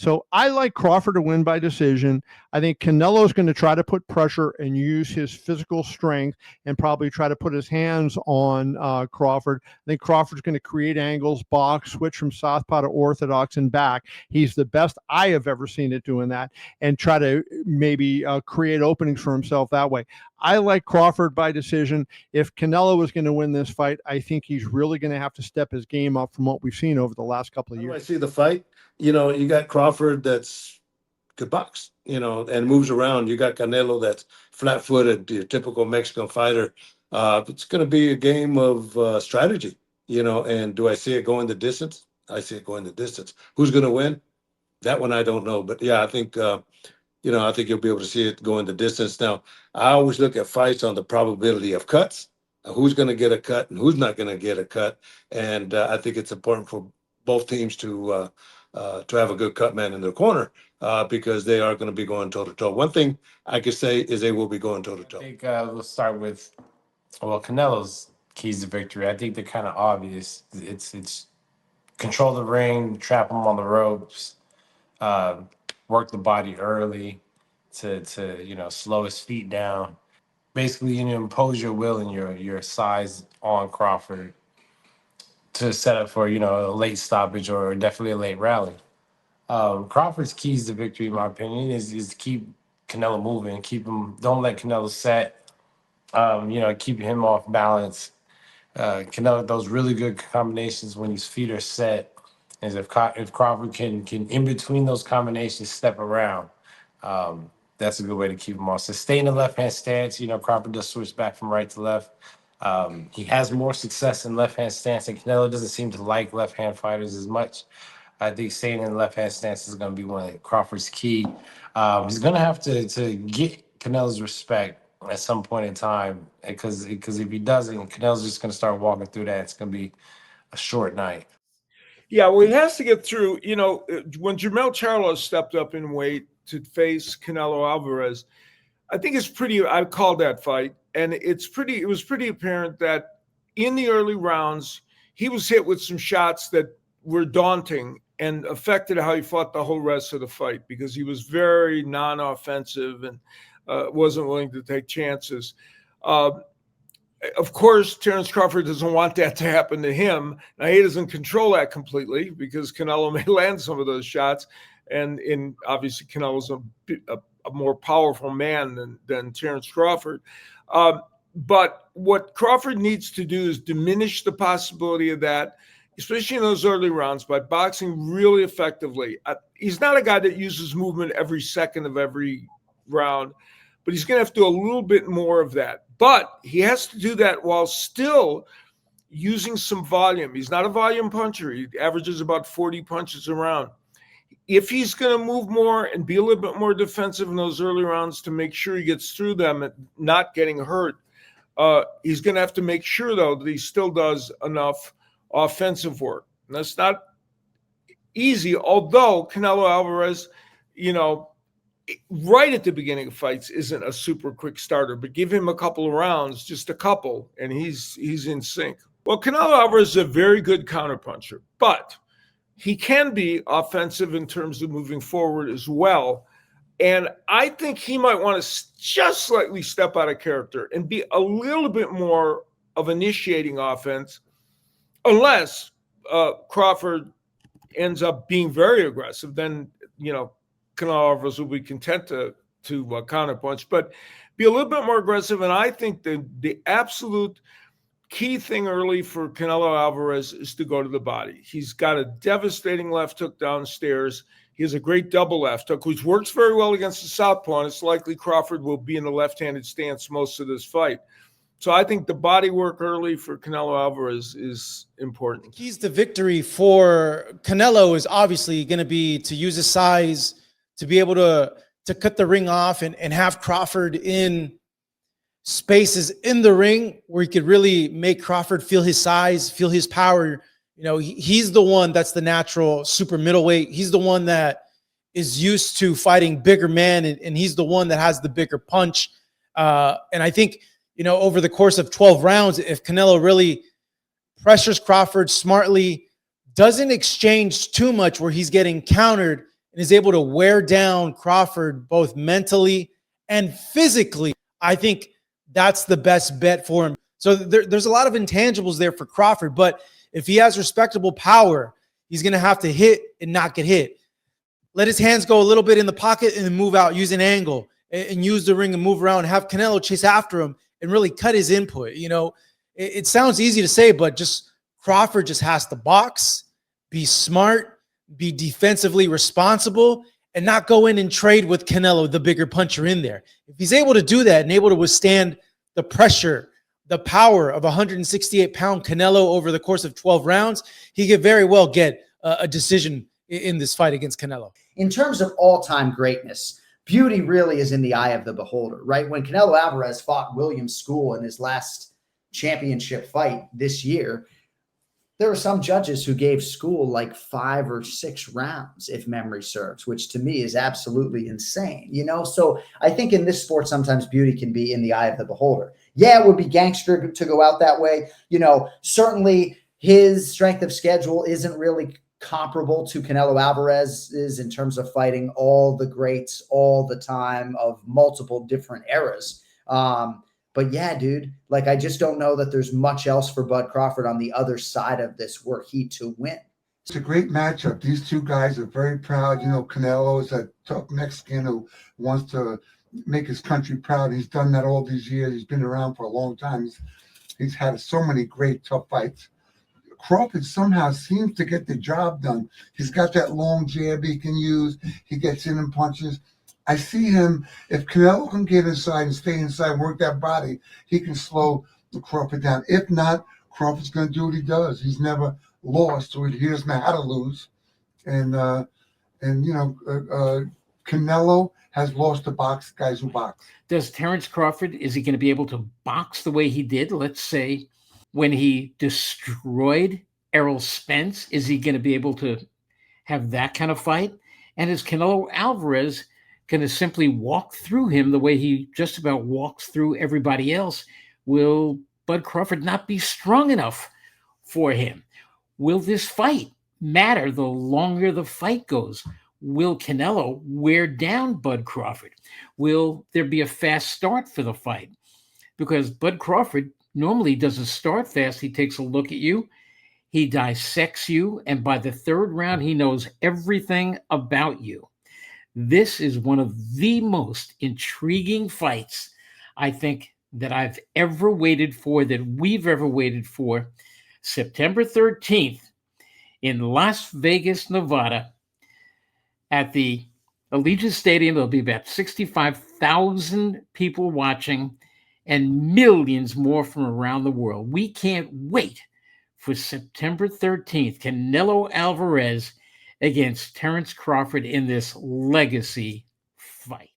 So I like Crawford to win by decision. I think Canelo is going to try to put pressure and use his physical strength and probably try to put his hands on Crawford. I think Crawford's going to create angles, box, switch from southpaw to orthodox and back. He's the best I have ever seen it doing that, and try to maybe create openings for himself that way. I like Crawford by decision. If Canelo is going to win this fight, I think he's really going to have to step his game up from what we've seen over the last couple of How do I years. see the fight? You got Crawford that's good box, and moves around. You got Canelo that's flat-footed, your typical Mexican fighter. It's going to be a game of strategy, and do I see it going the distance? I see it going the distance. Who's going to win? That one I don't know. But yeah, I think, I think you'll be able to see it going the distance. Now, I always look at fights on the probability of cuts, who's going to get a cut and who's not going to get a cut. And I think it's important for both teams to have a good cut man in their corner because they are going to be going toe to toe. One thing I could say is they will be going toe to I toe. think we'll start with Canelo's keys to victory. I think they're kind of obvious. It's control the ring, trap him on the ropes, work the body early to slow his feet down. Basically, impose your will and your size on Crawford to set up for a late stoppage or definitely a late rally. Crawford's keys to victory, in my opinion, is to keep Canelo moving, don't let Canelo set, keep him off balance. Canelo, those really good combinations when his feet are set, is if Crawford can in between those combinations step around, that's a good way to keep him off. So stay in the left hand stance. Crawford does switch back from right to left. He has more success in left hand stance, and Canelo doesn't seem to like left hand fighters as much. I think staying in the left hand stance is going to be one of Crawford's key. He's going to have to get Canelo's respect at some point in time, because if he doesn't, Canelo's just going to start walking through that. It's going to be a short night. Yeah, well, he has to get through. When Jermell Charlo stepped up in weight to face Canelo Alvarez, I think I called that fight, and it was pretty apparent that in the early rounds, he was hit with some shots that were daunting and affected how he fought the whole rest of the fight, because he was very non-offensive and wasn't willing to take chances. Of course, Terence Crawford doesn't want that to happen to him. Now, he doesn't control that completely because Canelo may land some of those shots. And obviously, Canelo's a more powerful man than Terence Crawford. But what Crawford needs to do is diminish the possibility of that, especially in those early rounds, by boxing really effectively. He's not a guy that uses movement every second of every round, but he's going to have to do a little bit more of that. But he has to do that while still using some volume. He's not a volume puncher. He averages about 40 punches a round. If he's going to move more and be a little bit more defensive in those early rounds to make sure he gets through them and not getting hurt, he's going to have to make sure, though, that he still does enough offensive work. And that's not easy, although Canelo Alvarez, right at the beginning of fights isn't a super quick starter, but give him a couple of rounds, just a couple, and he's in sync. Well, Canelo Alvarez is a very good counterpuncher, but he can be offensive in terms of moving forward as well. And I think he might want to just slightly step out of character and be a little bit more of initiating offense, unless Crawford ends up being very aggressive. Then, Canelo Alvarez will be content to counterpunch, but be a little bit more aggressive. And I think the absolute key thing early for Canelo Alvarez is to go to the body. He's got a devastating left hook downstairs. He has a great double left hook, which works very well against the southpaw, and it's likely Crawford will be in the left-handed stance most of this fight. So I think the body work early for Canelo Alvarez is important. The keys to victory for Canelo is obviously going to be to use his size, to be able to cut the ring off and have Crawford in spaces in the ring where he could really make Crawford feel his size, feel his power. He's the one that's the natural super middleweight. He's the one that is used to fighting bigger men, and he's the one that has the bigger punch. And I think, over the course of 12 rounds, if Canelo really pressures Crawford smartly, doesn't exchange too much where he's getting countered, and is able to wear down Crawford both mentally and physically, I think that's the best bet for him. So there's a lot of intangibles there for Crawford, but if he has respectable power, he's going to have to hit and not get hit. Let his hands go a little bit in the pocket and then move out, use an angle and use the ring and move around and have Canelo chase after him and really cut his input. You know, it sounds easy to say, but just Crawford just has to box, be smart, be defensively responsible, and not go in and trade with Canelo, the bigger puncher in there. If he's able to do that and able to withstand the pressure, the power of 168-pound Canelo over the course of 12 rounds, he could very well get a decision in this fight against Canelo. In terms of all-time greatness, beauty really is in the eye of the beholder, right? When Canelo Alvarez fought William School in his last championship fight this year, there were some judges who gave School like 5 or 6 rounds, if memory serves, which to me is absolutely insane, you know? So I think in this sport, sometimes beauty can be in the eye of the beholder. Yeah, it would be gangster to go out that way. You know, certainly his strength of schedule isn't really comparable to Canelo Alvarez's in terms of fighting all the greats all the time of multiple different eras. But yeah, dude, like I just don't know that there's much else for Bud Crawford on the other side of this were he to win. It's a great matchup. These two guys are very proud. You know, Canelo is a tough Mexican who wants to make his country proud. He's done that all these years. He's been around for a long time. He's had so many great tough fights. Crawford somehow seems to get the job done. He's got that long jab he can use. He gets in and punches. I see him, if Canelo can get inside and stay inside, work that body, he can slow Crawford down. If not, Crawford's going to do what he does. He's never lost, so he doesn't know how to lose. And you know, Canelo has lost to guys who box. Does Terence Crawford, is he going to be able to box the way he did, let's say, when he destroyed Errol Spence? Is he going to be able to have that kind of fight? And is Canelo Alvarez going to simply walk through him the way he just about walks through everybody else? Will Bud Crawford not be strong enough for him? Will this fight matter the longer the fight goes? Will Canelo wear down Bud Crawford? Will there be a fast start for the fight? Because Bud Crawford normally doesn't start fast. He takes a look at you, he dissects you, and by the third round, he knows everything about you. This is one of the most intriguing fights, I think, that I've ever waited for, that we've ever waited for. September 13th in Las Vegas, Nevada, at the Allegiant Stadium. There'll be about 65,000 people watching and millions more from around the world. We can't wait for September 13th. Canelo Alvarez against Terence Crawford in this legacy fight.